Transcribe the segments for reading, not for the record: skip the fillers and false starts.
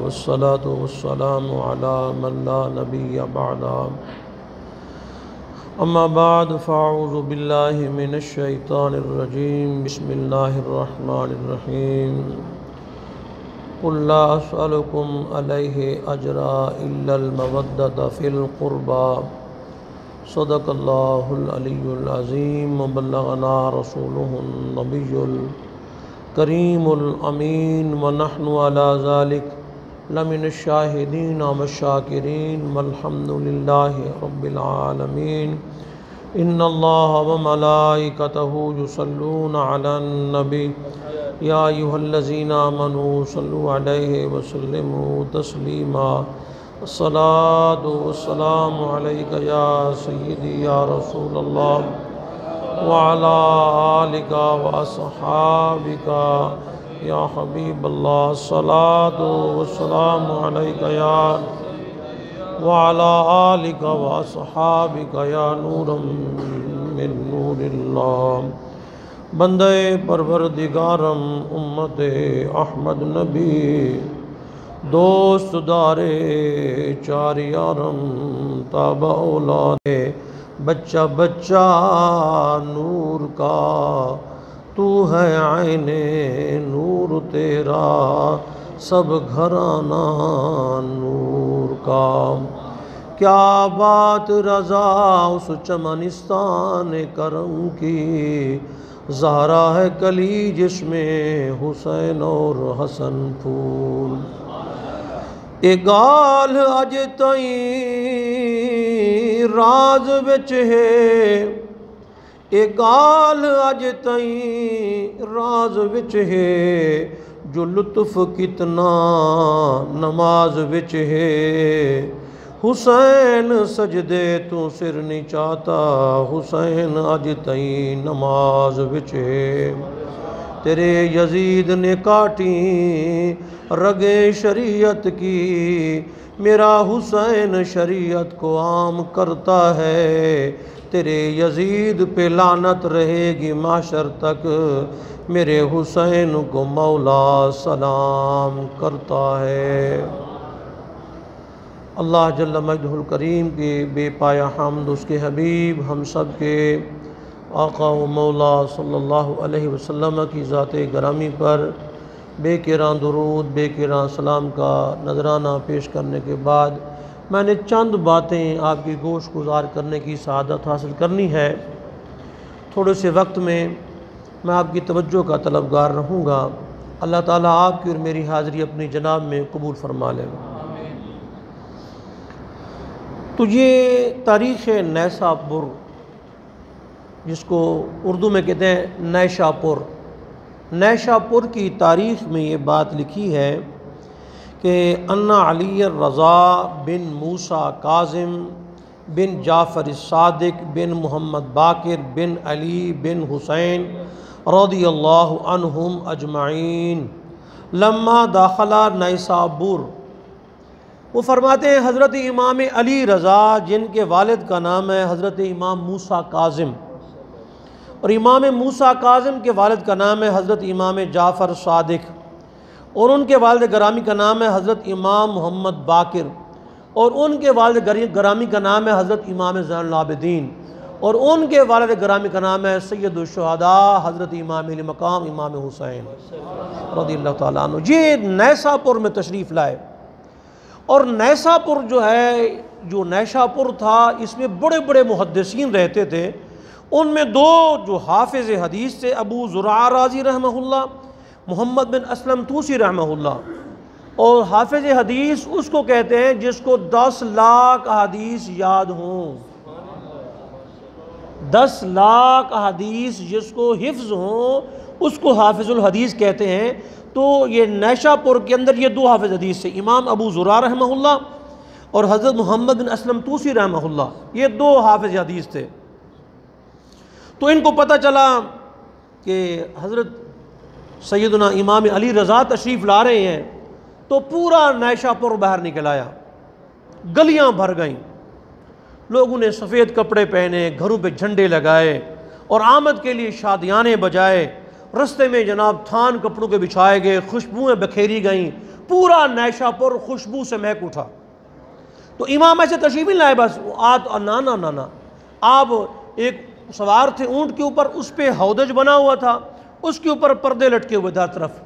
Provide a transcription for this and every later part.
वस्सलातु वस्सलामु अला मन ला नबिय्य बअदा। अम्मा बाद फ़अऊज़ु बिल्लाहि मिनश शैतानिर रजीम। बिस्मिल्लाहिर रहमानिर रहीम। क़ुल ला अस्अलुकुम अलैहि अजरा इल्लल मवद्दत फ़िल क़ुरबा। सदक़ल्लाहुल अलियुल अज़ीम व बल्लगना रसूलुहुन नबियुल करीमुल अमीन व नहनु अला ज़ालिक लमिनश शाहिदीन व शाकिरीन वल्हम्दुलिल्लाहि रब्बिल आलमीन। इन्नल्लाहा व मलाइकतहु युसल्लूना अलन नबी या अय्युहल्लज़ीना आमनू सल्लु अलैहि व सल्लिमू तस्लीमा। अस्सलातु वस्सलामु अलैका या सय्यदी या रसूलल्लाह व अला आलिका व अस्हाबिका या हबीबल्लाह। अस्सलातु वस्सलामु अलैका या व अला आलिका व अस्हाबिका या नूरम मिन नूरिल्लाह। बंदे परवरदिगारम उम्मते अहमद नबी दोस्त दारे चार यारम ताबा औलादे बच्चा बच्चा नूर का तू है आईने नूर तेरा सब घराना नूर का। क्या बात रज़ा उस चमनिस्तान करम की ज़हरा है कली जिसमें हुसैन और हसन फूल। ए गाल अज तई राज विच है, ए गाल अज तई राज विच है जो लुत्फ कितना नमाज विच है। हुसैन सजदे तू सिर नहीं चाहता हुसैन अज तई नमाज विच है। तेरे यजीद ने काटी रगे शरीयत की मेरा हुसैन शरीयत को आम करता है। तेरे यजीद पे लानत रहेगी माशर तक मेरे हुसैन को मौला सलाम करता है। अल्लाह जल्ल मजदुल करीम के बेपाया हम्द उसके हबीब हम सब के आका व मौला सल्लल्लाहु अलैहि वसल्लम की ज़ात गरामी पर बेकिरां दुरूद बेकिरां सलाम का नजराना पेश करने के बाद मैंने चंद बातें आपकी गोश गुजार करने की सआदत हासिल करनी है। थोड़े से वक्त में मैं आपकी तवज्जो का तलबगार रहूँगा। अल्लाह ताला आपकी और मेरी हाज़िरी अपनी जनाब में कबूल फरमा ले। तो ये तारीख़ नैसापुर जिसको उर्दू में कहते हैं नैशापुर, नैशापुर की तारीख़ में ये बात लिखी है कि अन्ना अली रज़ा बिन मूसा काज़िम बिन जाफ़र सादिक बिन मोहम्मद बाकिर बिन अली बिन हुसैन रज़ियल्लाहु अन्हुम अजमाइन लम्मा दाखला नैसाबुर। वो फरमाते हैं हज़रत इमाम अली रज़ा जिनके वालिद का नाम है हज़रत इमाम मूसा काज़िम और इमाम मूसा काज़िम के वालिद का नाम है हज़रत इमाम जाफ़र सादिक और उनके वालिद गरामी का नाम है हज़रत इमाम मोहम्मद बाकिर और उनके वालिद गरामी का नाम है हज़रत इमाम ज़ैनुल आबिदीन और उनके वालिद गरामी का नाम है सैयदुश शुहदा हज़रत इमाम मकाम इमाम हुसैन रज़ियल्लाहु ताला अन्हु। ये नैसापुर में तशरीफ़ लाए और नैसापुर जो है जो नैशापुर था इसमें बड़े बड़े मुहद्दिसीन रहते थे। उनमें दो जो हाफिज़ हदीस थे अबू ज़ुरआ राज़ी रहमहुल्लाह मोहम्मद बिन असलम तूसी रहमहुल्लाह और हाफिज़ हदीस उसको कहते हैं जिसको 10 लाख हदीस याद हों। 10 लाख हदीस जिसको हिफ्ज़ हों उसको हाफिज़ुल हदीस कहते हैं। तो ये नैशापुर के अंदर ये दो हाफिज़ हदीस थे इमाम अबू ज़ुरआ रहमहुल्लाह और हज़रत मोहम्मद बिन असलम तूसी रहमहुल्लाह, ये दो हाफिज़ हदीस थे। तो इनको पता चला कि हज़रत सैयदना इमाम अली रज़ा तशरीफ़ ला रहे हैं तो पूरा नैशापुर बाहर निकल आया, गलियां भर गईं, लोगों ने सफ़ेद कपड़े पहने, घरों पे झंडे लगाए और आमद के लिए शादियाने बजाए। रस्ते में जनाब थान कपड़ों के बिछाए गए, खुशबुएँ बखेरी गईं, पूरा नैशापुर खुशबू से महक उठा। तो इमाम ऐसे तशरीफ नहीं लाए बस ना ना ना ना, आप एक सवार थे ऊँट के ऊपर, उस पर हौदज बना हुआ था, उसके ऊपर पर्दे लटके हुए थे हर तरफ,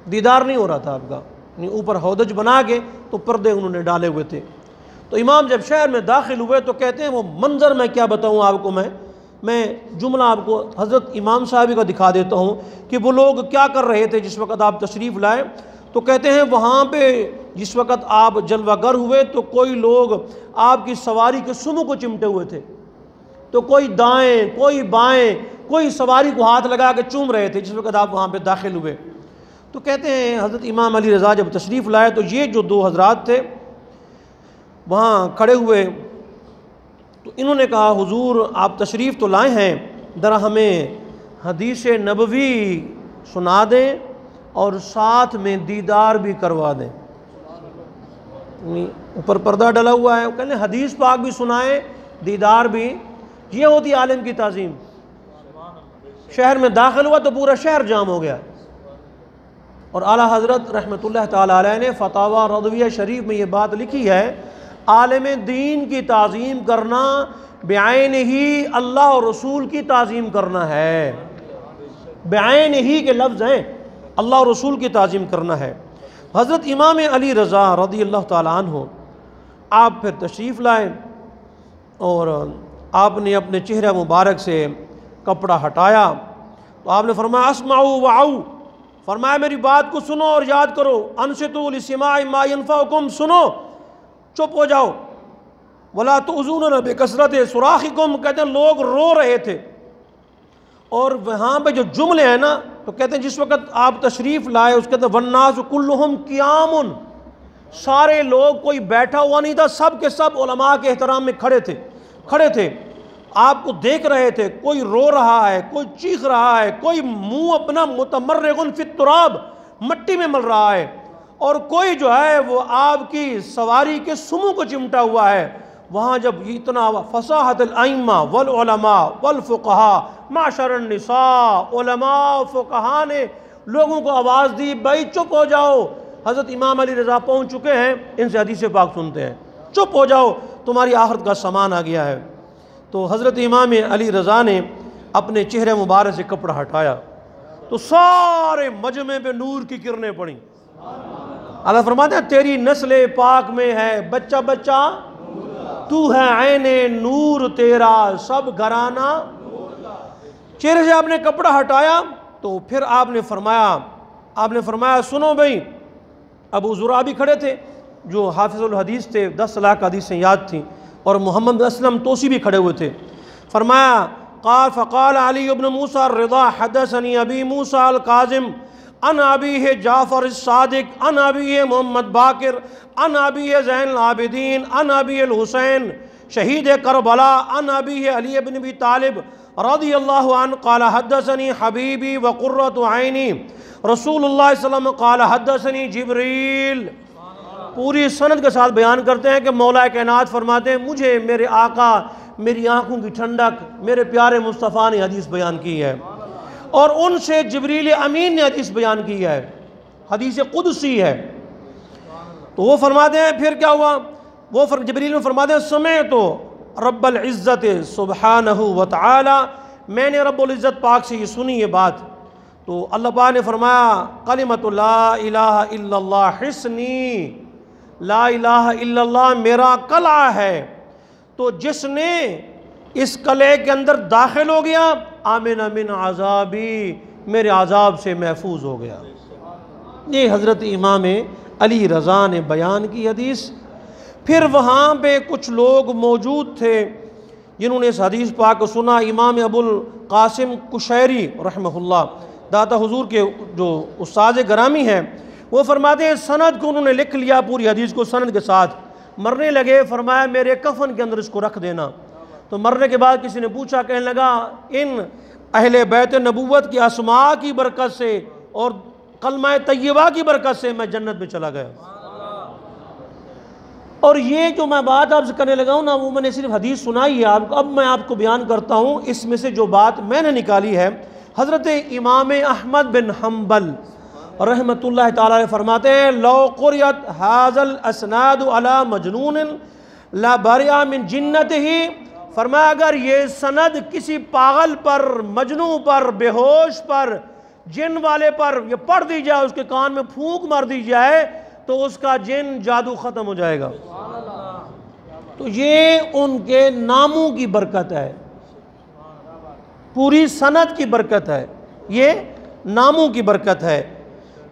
दीदार नहीं हो रहा था आपका, ऊपर हौदज बना के तो पर्दे उन्होंने डाले हुए थे। तो इमाम जब शहर में दाखिल हुए तो कहते हैं वो मंजर मैं क्या बताऊँ आपको, मैं जुमला आपको हज़रत इमाम साहब का दिखा देता हूँ कि वो लोग क्या कर रहे थे जिस वक़्त आप तशरीफ़ लाए। तो कहते हैं वहाँ पे जिस वक़्त आप जलवागर हुए तो कोई लोग आपकी सवारी के सुमों को चिमटे हुए थे, तो कोई दाएं कोई बाएं, कोई सवारी को हाथ लगा के चूम रहे थे जिस वक़्त आप वहाँ पे दाखिल हुए। तो कहते हैं हज़रत इमाम अली रज़ा जब तशरीफ़ लाए तो ये जो दो हज़रात थे वहाँ खड़े हुए, तो इन्होंने कहा हुजूर आप तशरीफ़ तो लाए हैं, ज़रा हमें हदीस नबवी सुना दें और साथ में दीदार भी करवा दें। ऊपर पर्दा डला हुआ है, कहने हदीस पाक भी सुनाएं, दीदार भी। ये होती आलिम की ताज़ीम। शहर में दाखिल हुआ तो पूरा शहर जाम हो गया। और आला हज़रत रहमतुल्लाह ताला अलैह ने फतावा रज़विया शरीफ में ये बात लिखी है, आलिम दीन की ताज़ीम करना बेआइन ही अल्लाह और रसूल की ताज़ीम करना है। बेआइन ही के लफ्ज़ हैं, अल्लाह और रसूल की ताज़ीम करना है। हज़रत इमाम अली रज़ा रज़ियल्लाहु ताला अन्हु आप फिर तशरीफ़ लाए और आपने अपने चेहरा मुबारक से कपड़ा हटाया। तो आपने फरमाया अस्माऊ वाऊ, फरमाया मेरी बात को सुनो और याद करो, अनसितू लिस्माइ मा यनफ़उकुम, सुनो चुप हो जाओ, वला तुज़ूना बिकसरत सुराखिकुम, कहते हैं लोग रो रहे थे। और वहाँ पे जो जुमले हैं ना, तो कहते हैं जिस वक़्त आप तशरीफ़ लाए उसके अंदर वन्नास कुल्लुहुम क़ियामुन, सारे लोग, कोई बैठा हुआ नहीं था, सब के सब उलमा के एहतराम में खड़े थे, आपको देख रहे थे। कोई रो रहा है, कोई चीख रहा है, कोई मुंह अपना मुतमर्रिगुन फित तुराब, मट्टी में मल रहा है, और कोई जो है वो आपकी सवारी के सुमों को चिमटा हुआ है। वहाँ जब इतना फसाहत अइम्मा वल उलमा वल फुक़हा माशरन निसा, उलमा फुक़हा ने लोगों को आवाज़ दी, भाई चुप हो जाओ, हज़रत इमाम अली रज़ा पहुँच चुके हैं, इनसे हदीस पाक सुनते हैं, चुप हो जाओ, तुम्हारी आखिरत का सामान आ गया है। तो हज़रत इमाम अली रज़ा ने अपने चेहरे मुबारक से कपड़ा हटाया तो सारे मजमे पे नूर की किरणें पड़ी। अल्लाह फरमाते हैं तेरी नस्ल पाक में है बच्चा बच्चा, तू है ऐने नूर तेरा सब घराना। चेहरे से आपने कपड़ा हटाया तो फिर आपने फरमाया सुनो भाई, अबू ज़ुरा भी खड़े थे जो हाफिज़ुल हदीस थे, 10 लाख हदीसें याद थी, और मोहम्मद बिन असलम तोसी भी खड़े हुए थे। फरमाया क़ाल फ़क़ाल अली इब्न मूसा रिज़ा हदसनी अबी मूसा अल काज़िम अन अबी है जाफ़र सादिक अन अबी है मोहम्मद बाकिर अन अबी है ज़ैनुल आबिदीन अन अबी अल हुसैन शहीद करबला अन अबी है अली इब्न अबी तालिब रज़ियल्लाहु अन्हु क़ाल हदसनी हबीबी व क़ुर्रतु ऐनी रसूलुल्लाह सल्लल्लाहु अलैहि वसल्लम क़ाल हदसनी जिब्रील। पूरी सनद के साथ बयान करते हैं कि मौला कायनात फरमाते हैं मुझे मेरे आका, मेरी आंखों की ठंडक, मेरे प्यारे मुस्तफ़ा ने हदीस बयान की है, और उनसे जिब्रील अमीन ने हदीस बयान की है, हदीस कुदसी है। तो वो फरमाते हैं फिर क्या हुआ, वो जिब्रील में फरमाते हैं समय तो रब्बुल इज़्ज़त सुब्हानहु व तआला, मैंने रब्बुल इज़्ज़त पाक से ये सुनी ये बात। तो अल्लाह पाक ने फरमाया कलिमतु ला इलाहा इल्लल्लाह हिस्नी, ला इलाहा इल्लल्लाह मेरा कला है। तो जिसने इस कले के अंदर दाखिल हो गया आमिन मिन आज़ाबी, मेरे आज़ाब से महफूज हो गया। ये हज़रत इमाम अली रज़ा ने बयान की हदीस। फिर वहाँ पे कुछ लोग मौजूद थे जिन्होंने इस हदीस पाक को सुना। इमाम अबुल कासिम कुशैरी रहमहुल्लाह, दाता हुजूर के जो उस्ताद ग्रामी हैं, वो फरमाते हैं सनद को उन्होंने लिख लिया, पूरी हदीस को सनद के साथ, मरने लगे, फरमाया मेरे कफन के अंदर इसको रख देना। तो मरने के बाद किसी ने पूछा, कहने लगा इन अहले बैत नबूवत की अस्मा की बरकत से और कलमा तय्यबा की बरकत से मैं जन्नत में चला गया। और ये जो मैं बात आपसे करने लगा हूँ ना, वो मैंने सिर्फ हदीस सुनाई है आपको, अब मैं आपको बयान करता हूँ इसमें से जो बात मैंने निकाली है। हज़रत इमाम अहमद बिन हम्बल रहमतुल्लाह ताला अलैह फरमाते हैं, लौ कुरियत हाज़ल अस्नाद अला मजनून ला बरिया मिन जिन्नतिही, फरमाया अगर ये सनद किसी पागल पर, मजनू पर, बेहोश पर, जिन वाले पर ये पढ़ दी जाए, उसके कान में फूंक मार दी जाए तो उसका जिन जादू ख़त्म हो जाएगा। तो ये उनके नामों की बरकत है, पूरी सनद की बरकत है, ये नामों की बरकत है।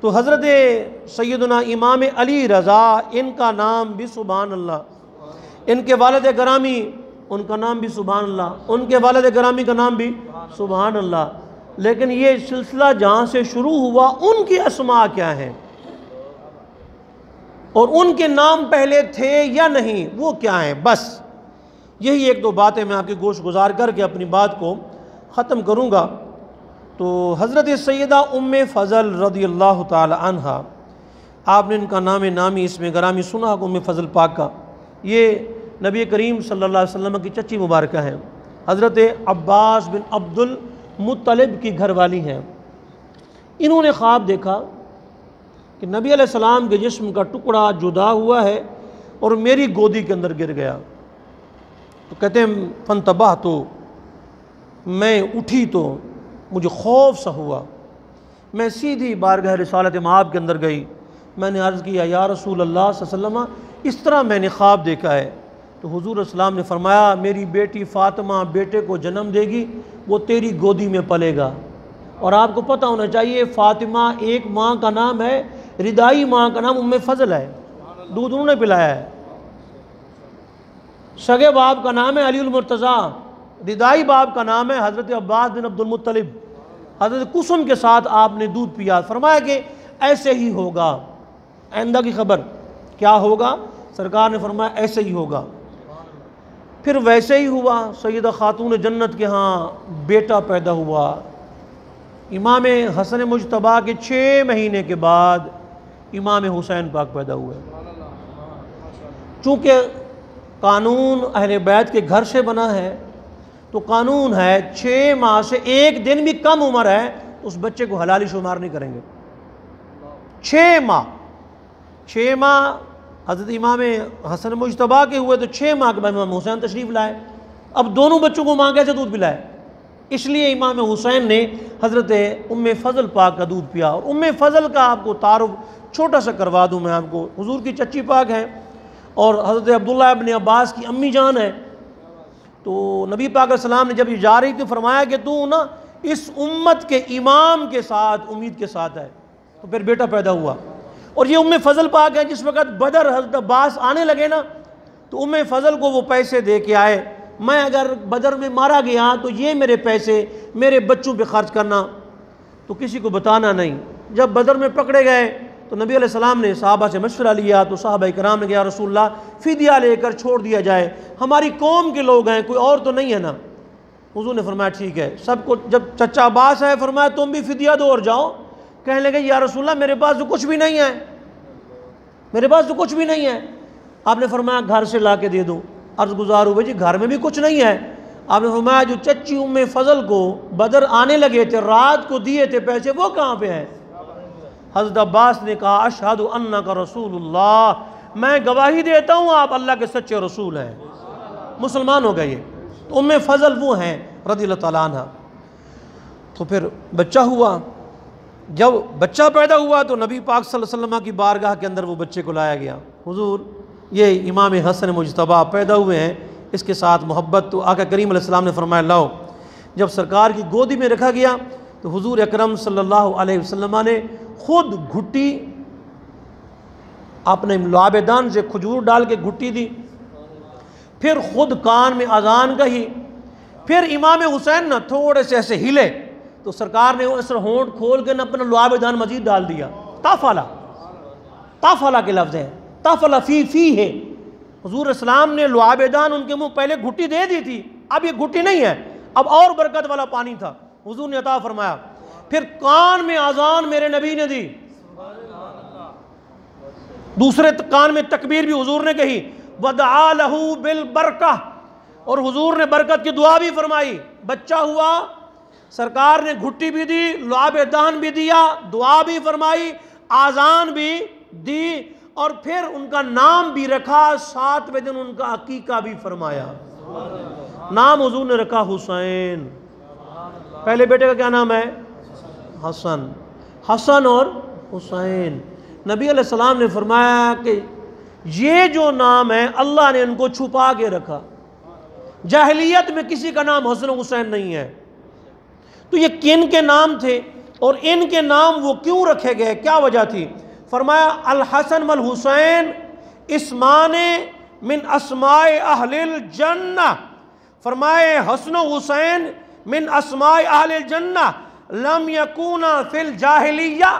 तो हज़रत सैयदना इमाम अली रज़ा, इनका नाम भी सुभान अल्लाह, इनके वालिद गिरामी उनका नाम भी सुभान अल्लाह, उनके वालिद गिरामी का नाम भी सुभान अल्लाह। लेकिन ये सिलसिला जहाँ से शुरू हुआ, उनकी अस्मा क्या हैं और उनके नाम पहले थे या नहीं, वो क्या हैं, बस यही एक दो बातें मैं आपकी गोश गुजार करके अपनी बात को ख़त्म करूँगा। तो हज़रत सैयदा उम्मे फ़ज़ल रज़ियल्लाहु ताला अन्हा, आपने इनका नाम नामी इसमें गिरामी सुना, उम्मे फ़ज़ल पाक का, ये नबी करीम सल्लल्लाहु अलैहि वसल्लम की चच्ची मुबारक हैं। हज़रत अब्बास बिन अब्दुल मुत्तलिब की घरवाली हैं। इन्होंने ख्वाब देखा कि नबी अलैहिस्सलाम के जिस्म का टुकड़ा जुदा हुआ है और मेरी गोदी के अंदर गिर गया। तो कहते हैं फनतबाह, तो मैं उठी तो मुझे खौफ सा हुआ, मैं सीधी बारगाह रिसालत माब के अंदर गई, मैंने अर्ज़ किया या रसूल अल्लाह सल्लल्लाहु अलैहि वसल्लम, इस तरह मैंने ख्वाब देखा है। तो हुज़ूर इस्लाम ने फरमाया, मेरी बेटी फ़ातिमा बेटे को जन्म देगी, वो तेरी गोदी में पलेगा। और आपको पता होना चाहिए फ़ातिमा एक माँ का नाम है, रिदाई माँ का नाम उम्मे फ़ज़ल है, दूध उन्होंने पिलाया है। सगे बाप का नाम है अलीउल मुर्तज़ा, रिदाई बाप का नाम है हज़रत अब्बास बिन अब्दुल मुत्तलिब। हज़रत कुसुम के साथ आपने दूध पिया। फरमाया कि ऐसे ही होगा, आइंदा की खबर क्या होगा, सरकार ने फरमाया ऐसे ही होगा। फिर वैसे ही हुआ, सैयदा खातून जन्नत के यहाँ बेटा पैदा हुआ। इमाम हसन मुजतबा के 6 महीने के बाद इमाम हुसैन पाक पैदा हुए। चूँकि कानून अहले बैत के घर से बना है, तो कानून है 6 माह से 1 दिन भी कम उम्र है तो उस बच्चे को हलाली शुमार नहीं करेंगे। 6 माह हज़रत इमाम हसन मुजतबा के हुए तो 6 माह के बाद इमाम हुसैन तशरीफ़ लाए। अब दोनों बच्चों को माँ कैसे दूध पिलाए, इसलिए इमाम हुसैन ने हज़रत उम्मे फ़ज़ल पाक का दूध पिया। और उम्मे फ़ज़ल का आपको तारुफ छोटा सा करवा दूँ मैं आपको, हुजूर की चच्ची पाक है और हज़रत अब्दुल्लाह इब्न अब्बास की अम्मी जान है। तो नबी पाक सलाम ने जब ये जा रही थी फरमाया कि तू ना इस उम्मत के इमाम के साथ उम्मीद के साथ है। तो फिर बेटा पैदा हुआ। और ये उम्मे फ़ज़ल पाक है, जिस वक़्त बदर हज़रत अब्बास आने लगे ना, तो उम्मे फ़ज़ल को वो पैसे दे के आए, मैं अगर बदर में मारा गया तो ये मेरे पैसे मेरे बच्चों पे खर्च करना, तो किसी को बताना नहीं। जब बदर में पकड़े गए तो नबी अलैहिस्सलाम ने सहाबा से मशवरा लिया, तो सहाबा किराम ने कहा रसूलल्लाह फ़िदिया लेकर छोड़ दिया जाए, हमारी कौम के लोग हैं, कोई और तो नहीं है ना। हुजूर ने फरमाया ठीक है। सबको जब चचा अब्बास है फरमाया तुम भी फ़िदिया दो और जाओ। कहने लगे या रसूलल्लाह मेरे पास तो कुछ भी नहीं है, मेरे पास तो कुछ भी नहीं है। आपने फरमाया घर से ला के दे दो। अर्ज़ गुज़ार हुए जी घर में भी कुछ नहीं है। आपने फरमाया जो चच्ची उम्मे फ़ज़ल को बदर आने लगे थे रात को दिए थे पैसे, वो कहाँ पे हैं। हज़रत अब्बास ने कहा अशहदु अन्नका रसूलुल्लाह, मैं गवाही देता हूँ आप अल्लाह के सच्चे रसूल हैं। मुसलमान हो गए। तो उम्मे फ़ज़ल वो हैं रज़ियल्लाहु ताला अन्हा। तो फिर बच्चा हुआ। जब बच्चा पैदा हुआ तो नबी पाक सल्लल्लाहु अलैहि वसल्लम की बारगाह के अंदर वो बच्चे को लाया गया। हुजूर ये इमाम हसन मुजतबा पैदा हुए हैं, इसके साथ मोहब्बत। तो आका करीम अलैहि सलाम ने फरमाया लाओ। जब सरकार की गोदी में रखा गया तो हुजूर अकरम सल्लल्लाहु अलैहि वसल्लम ने खुद घुट्टी अपने लाबेदान से खजूर डाल के घुट्टी दी, फिर खुद कान में अजान कही, फिर इमाम हुसैन ना थोड़े से ऐसे हिले तो सरकार ने ऐसे होंठ खोल के ना अपना लाबेदान मजीद डाल दिया। ताफला, ताफला के लफ्ज़ हैं, ताफला फी है। हुजूर इस्लाम ने लाबेदान उनके मुंह पहले घुट्टी दे दी थी, अब ये घुट्टी नहीं है, अब और बरकत वाला पानी था, हुजूर ने अता फरमाया। फिर कान में अजान मेरे नबी ने दी, दूसरे कान में तकबीर भी हुजूर ने कही, वदआ लहू बिल बरका, और हुजूर ने बरकत की दुआ भी फरमाई। बच्चा हुआ सरकार ने घुट्टी भी दी, लुआब दहन भी दिया, दुआ भी फरमाई, आज़ान भी दी और फिर उनका नाम भी रखा। 7वें दिन उनका अकीका भी फरमाया। नाम हुजूर ने रखा हुसैन। पहले बेटे का क्या नाम है? हसन। हसन और हुसैन। नबी अलैहिस्सलाम ने फरमाया कि ये जो नाम है अल्लाह ने इनको छुपा के रखा। जाहिलियत में किसी का नाम हसन हुसैन नहीं है। तो ये किन के नाम थे और इनके नाम वो क्यों रखे गए, क्या वजह थी? फरमाया अल हसन वल हुसैन इस्माने मिन अस्माए अहलिल जन्नह। फरमाए हसन हुसैन मिन अस्माए अहलिल जन्नह लम यकूना फिल जाहिलिया।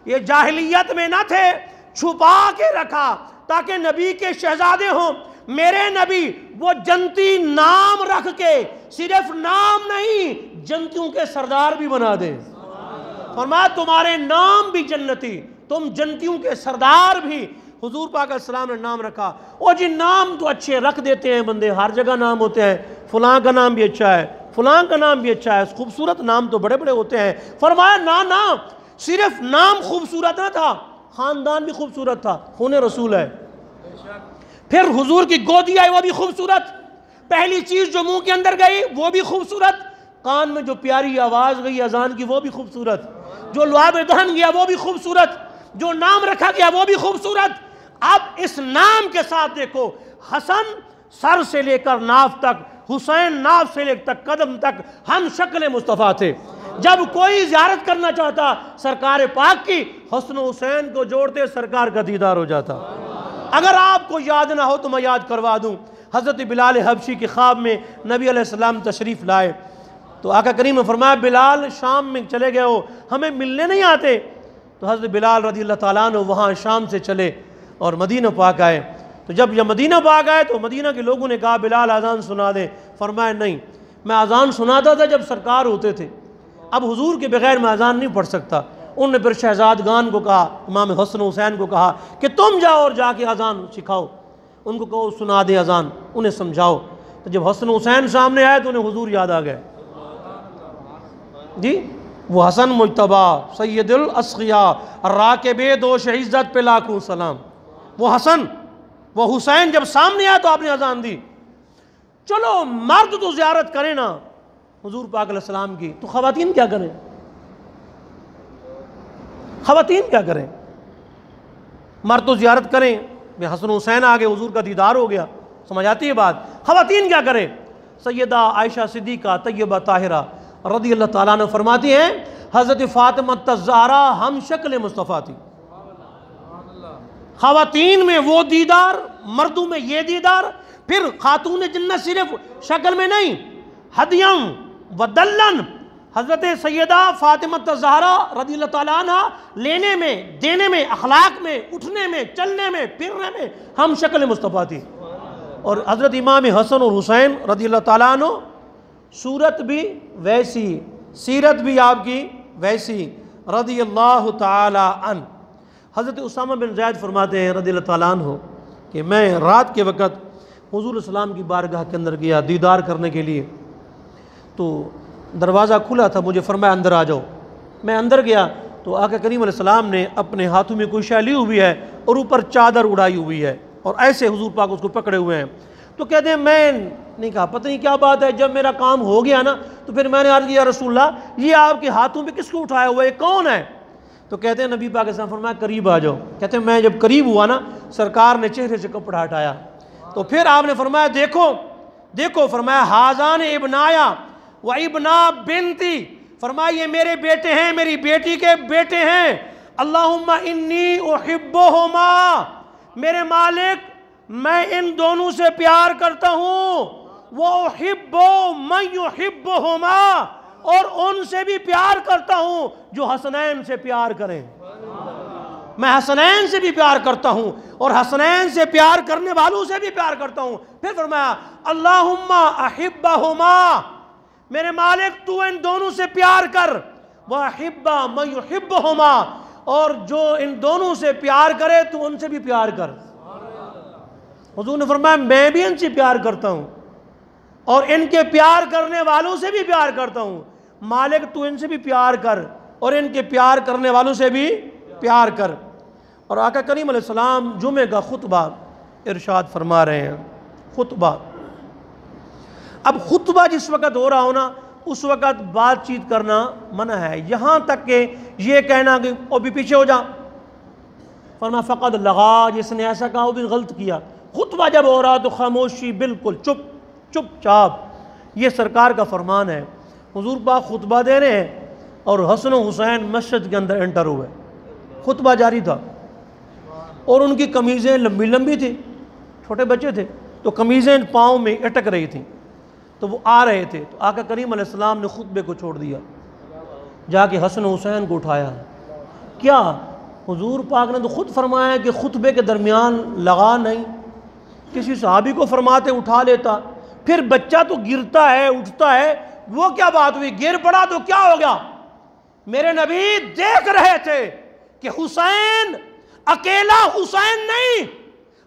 ये जाहिलियत में न थे, छुपा के रखा ताकि नबी के शहजादे हों। मेरे नबी वो जन्नती नाम रख के सिर्फ नाम नहीं, जन्नतियों के सरदार भी बना दे। फरमाया तुम्हारे नाम भी जन्नती, तुम जन्नतियों के सरदार भी। हुजूर पाक अलैहिस्सलाम ने नाम रखा। और जी नाम तो अच्छे रख देते हैं बंदे, हर जगह नाम होते हैं, फलां का नाम भी अच्छा है, फलां का नाम भी अच्छा है, खूबसूरत नाम तो बड़े बड़े होते हैं। फरमाया ना ना, सिर्फ नाम खूबसूरत ना था, खानदान भी खूबसूरत था। खून रसूल है। फिर हुजूर की गोदी आई, वो भी खूबसूरत। पहली चीज जो मुंह के अंदर गई वो भी खूबसूरत। कान में जो प्यारी आवाज गई अजान की वो भी खूबसूरत। जो लुआब दहन गया वो भी खूबसूरत। जो नाम रखा गया वो भी खूबसूरत। अब इस नाम के साथ देखो, हसन सर से लेकर नाफ तक, हुसैन नाफ से लेकर कदम तक हम शक्ल मुस्तफ़ा थे। जब कोई ज़ियारत करना चाहता सरकार पाक की, हसन हुसैन को जोड़ते सरकार का दीदार हो जाता। अगर आपको याद ना हो तो मैं याद करवा दूं। हज़रत बिलाल हबशी के ख्वाब में नबी अलैहिस्सलाम तशरीफ़ लाए तो आका करीम ने फरमाया बिलाल शाम में चले गए हो, हमें मिलने नहीं आते। तो हज़रत बिलाल रज़ियल्लाहु ताला अन्हु वहाँ शाम से चले और मदीना पाक आए। तो जब मदीना पाक आए तो मदीना के लोगों ने कहा बिलाल अज़ान सुना दे। फरमाया नहीं, मैं अज़ान सुनाता था जब सरकार होते थे, अब हुजूर के बगैर मैं अज़ान नहीं पढ़ सकता। उन्होंने फिर शहजादगान को कहा, इमाम हसन हुसैन को कहा कि तुम जाओ और जाके अज़ान सिखाओ, उनको कहो सुना दे अज़ान, उन्हें समझाओ। तो जब हसन हुसैन सामने आए तो उन्हें हुजूर याद आ गए। जी वो हसन मुज्तबा सैयदुल अस्क़िया राकिबे दोश इज़्ज़त पे लाखों सलाम। वो हसन वो हुसैन जब सामने आया तो आपने अज़ान दी। चलो मर्द तो ज़ियारत करें ना हुजूर पाक अलैहिस्सलाम की, तो ख़वातीन क्या करें? ख़वातीन क्या करें? मर्द तो ज़ियारत करें, हसन हुसैन आ गए, हुजूर का दीदार हो गया, समझ आती है बात। ख़वातीन क्या करें? सैयदा आयशा सिद्दीक़ा तय्यबा ताहिरा रज़ियल्लाहु ताला अन्हा फरमाती हैं हज़रत फ़ातिमा ज़हरा हम शक्ल मुस्तफ़ा थी। ख़वातीन में वो दीदार, मर्दों में ये दीदार। फिर खातून जन्नत सिर्फ शक्ल में नहीं, हदियम वदल्लन हज़रत सैयदा फ़ातिमा ज़हरा रज़ियल्लाहु ताला अन्हा लेने में, देने में, अखलाक में, उठने में, चलने में, फिरने में हम शक्ल मुस्तफ़ा थी। और हज़रत इमाम हसन और हुसैन रज़ियल्लाहु ताला अन्हु सूरत भी वैसी, सीरत भी आपकी वैसी रज़ियल्लाहु ताला अन। हज़रत उसामा बिन ज़ैद फरमाते हैं रज़ियल्लाहु ताला अन्हु कि मैं रात के वक़्त हुज़ूर सल्लल्लाहु की बारगाह के अंदर गया दीदार करने के लिए। तो दरवाज़ा खुला था, मुझे फरमाया अंदर आ जाओ। मैं अंदर गया तो आका करीम अलैहिस्सलाम ने अपने हाथों में कोई शै ली हुई है और ऊपर चादर उड़ाई हुई है और ऐसे हुज़ूर पाक उसको पकड़े हुए हैं। तो कहते हैं मैं नहीं कहा पता नहीं क्या बात है। जब मेरा काम हो गया ना तो फिर मैंने अर्ज़ किया रसूलल्लाह ये आपके हाथों में किसको उठाया हुआ है, कौन है? तो कहते हैं नबी पाक अलैहि सल्लम फरमाया करीब आ जाओ। कहते हैं मैं जब करीब हुआ ना सरकार ने चेहरे से कपड़ा हटाया। तो फिर आपने फरमाया देखो देखो, फरमाया हाज़ान इब्नाया व इब्ना बिनती, फरमाया ये मेरे बेटे हैं, मेरी बेटी के बेटे हैं। अल्लाहुम्मा इन्नी उहिब्बुहुमा, मेरे मालिक मैं इन दोनों से प्यार करता हूँ। वो उहिब्बु मैं युहिब्बुहुमा, और उनसे भी प्यार करता हूँ जो हसनैन से प्यार करें। मैं हसनैन से भी प्यार करता हूँ और हसनैन से प्यार करने वालों से भी प्यार करता हूँ। फिर फरमाया अल्लाहुम्मा अहिब्बहुमा, मेरे मालिक तू इन दोनों से प्यार कर। वह अहिब्बा मैं युहिब्बुहुमा, और जो इन दोनों से प्यार करे तू उनसे भी प्यार कर। हुजूर ने फरमाया मैं भी इनसे प्यार करता हूँ और इनके प्यार करने वालों से भी प्यार करता हूँ। मालिक तू इनसे भी प्यार कर और इनके प्यार करने वालों से भी प्यार कर। और आका करीम अलैहिस्सलाम जुमे का खुतबा इरशाद फरमा रहे हैं। खुतबा, अब खुतबा जिस वक़्त हो रहा हो ना, उस वक़्त बातचीत करना मना है, यहाँ तक कि ये कहना कि ओ भी पीछे हो जा। फरमा फ़क़द लगा, जिसने ऐसा कहा वो भी गलत किया। खुतबा जब हो रहा तो खामोशी, बिल्कुल चुपचाप। ये सरकार का फरमान है। हुजूर पाक खुतबा दे रहे हैं और हसन हुसैन मस्जिद के अंदर एंटर हुए। खुतबा जारी था और उनकी कमीज़ें लंबी लंबी थी, छोटे बच्चे थे तो कमीज़ें पाँव में अटक रही थी। तो वो आ रहे थे तो आका करीम अलैहिस्सलाम ने खुतबे को छोड़ दिया, जाके हसन हुसैन को उठाया। क्या हुजूर पाक ने तो ख़ुद फरमाया कि खुतबे के दरमियान लगा नहीं, किसी सहाबी को फरमाते उठा लेता। फिर बच्चा तो गिरता है उठता है, वो क्या बात हुई, गिर पड़ा तो क्या हो गया। मेरे नबी देख रहे थे कि हुसैन अकेला हुसैन नहीं,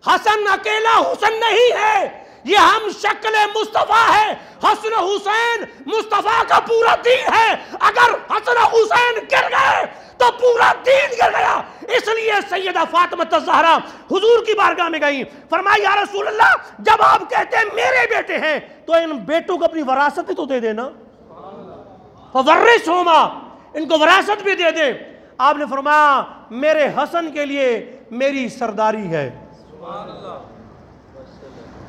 हसन अकेला हुसैन नहीं है, ये हम शक्ल मुस्तफ़ा है। हसन हुसैन मुस्तफ़ा का पूरा दीन है। अगर हसन हुसैन गिर गए तो पूरा दीन गिर गया। इसलिए सैयदा फातिमा ज़हरा हुजूर की बारगाह में गई, फरमाया या रसूल अल्लाह, जब आप कहते हैं मेरे बेटे हैं तो इन बेटों को अपनी वरासत भी तो दे देना, फवर्रिसहुमा, इनको वरासत भी दे दे। आपने फरमाया मेरे हसन के लिए मेरी सरदारी है,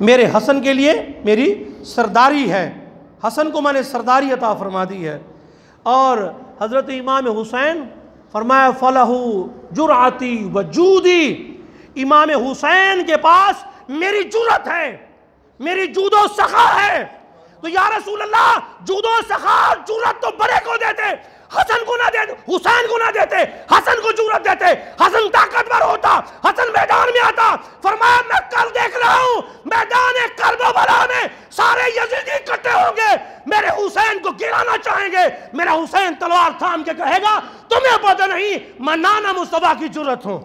मेरे हसन के लिए मेरी सरदारी है। हसन को मैंने सरदारी अता फरमा दी है। और हज़रत इमाम हुसैन फरमाया फलहू जुरआती व जूदी, इमाम हुसैन के पास मेरी जुरत है, मेरी जूदो सखा है। तो या रसूल अल्लाह, जूदो सखा जुरत तो बड़े को देते, हसन को ना देते, हुसैन को ना देते, हसन को जुरत देते। हसन ताकतवर होता, हसन मैदान में आता। फरमाया मैं कल देख रहा हूं मैदान करबला में सारे यजीदी इकट्ठे होंगे, मेरे हुसैन को गिराना चाहेंगे। मेरा हुसैन तलवार थाम के कहेगा तुम्हें पता नहीं मैं नाना मुस्तफा की जुरत हूं,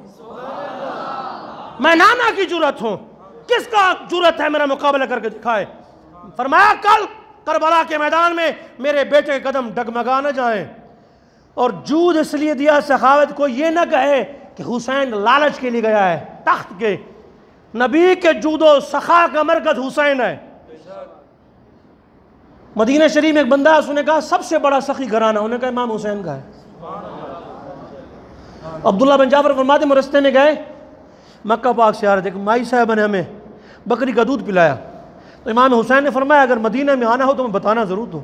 मैं नाना की जुरत हूं। किसका जुरत है मेरा मुकाबला करके दिखाए। फरमाया कल करबला के मैदान में मेरे बेटे के कदम डगमगा न जाए। और जूद इसलिए दिया सखावत को ये ना कहे कि हुसैन लालच के लिए गया है तख्त के। नबी के जूदो सखा का मरकज हुसैन है। मदीना शरीफ में एक बंदा, उसने कहा सबसे बड़ा सखी घराना, उन्होंने कहा इमाम हुसैन का है। अब्दुल्ला बिन जाफर फरमाते हैं रस्ते में गए, मक्का पाक से आ रहे थे, माई साहब ने हमें बकरी का दूध पिलाया। तो इमाम हुसैन ने फरमाया अगर मदीना में आना हो तो मैं बताना ज़रूर दूँ।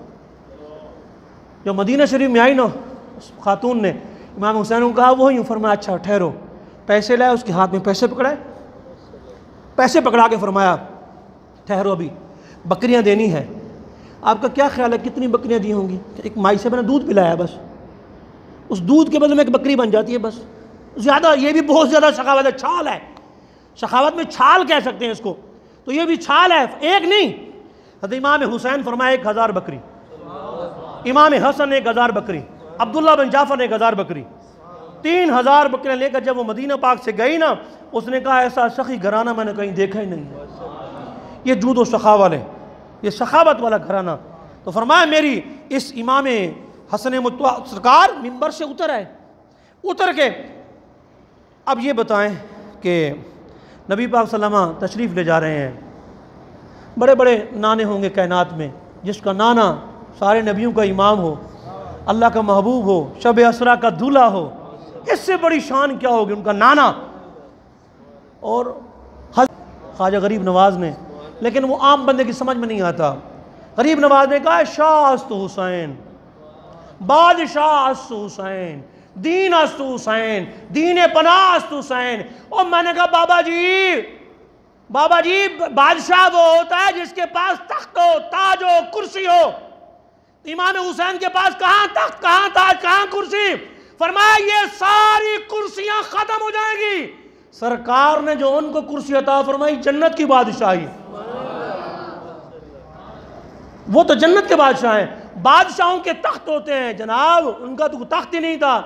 जो मदीना शरीफ में आई ना, उस खातून ने इमाम हुसैन को कहा वो यूँ, फरमाया अच्छा ठहरो। पैसे लाए, उसके हाथ में पैसे पकड़ाए, पैसे पकड़ा के फरमाया ठहरो अभी बकरियां देनी है। आपका क्या ख्याल है कितनी बकरियां दी होंगी। एक माई से मैंने दूध पिलाया, बस उस दूध के बदले में एक बकरी बन जाती है, बस ज़्यादा। ये भी बहुत ज़्यादा सखावत है, छाल है, सखावत में छाल कह सकते हैं इसको। तो ये भी छाल है, एक नहीं। हज़रत इमाम हुसैन फरमाया 1000 बकरी, इमाम हसन 1000 बकरी, अब्दुल्ला बिन जाफर 1000 बकरी, 3000 बकरियां लेकर जब वो मदीना पाक से गई ना, उसने कहा ऐसा सखी घराना मैंने कहीं देखा ही नहीं है। ये जूद व सखावत है, ये सखावत वाला घराना। तो फरमाया मेरी इस इमाम हसन सरकार मिंबर से उतर आए, उतर के अब ये बताएं कि नबी पाक सल्लल्लाहु अलैहि वसल्लम तशरीफ़ ले जा रहे हैं। बड़े बड़े नाने होंगे कायनात में, जिसका नाना सारे नबियों का इमाम हो, अल्लाह का महबूब हो, शब असरा का दूल्हा हो, इससे बड़ी शान क्या होगी उनका नाना। और ख्वाजा गरीब नवाज ने, लेकिन वो आम बंदे की समझ में नहीं आता। गरीब नवाज ने कहा शाह हुसैन, बादशाह हुसैन, दीन अस्त हुसैन, दीन पनाह हुसैन। और मैंने कहा बाबा जी बादशाह वो होता है जिसके पास तख्त हो, ताज हो, कुर्सी हो। इमाम हुसैन के पास कहां तख्त, कहां ताज, कहां कुर्सी। फरमाया ये सारी कुर्सियां खत्म हो जाएंगी। सरकार ने जो उनको कुर्सी अता फरमाई जन्नत की बादशाही, वो तो जन्नत के बादशाह हैं। बादशाहों के तख्त होते हैं जनाब, उनका तो तख्त ही नहीं था।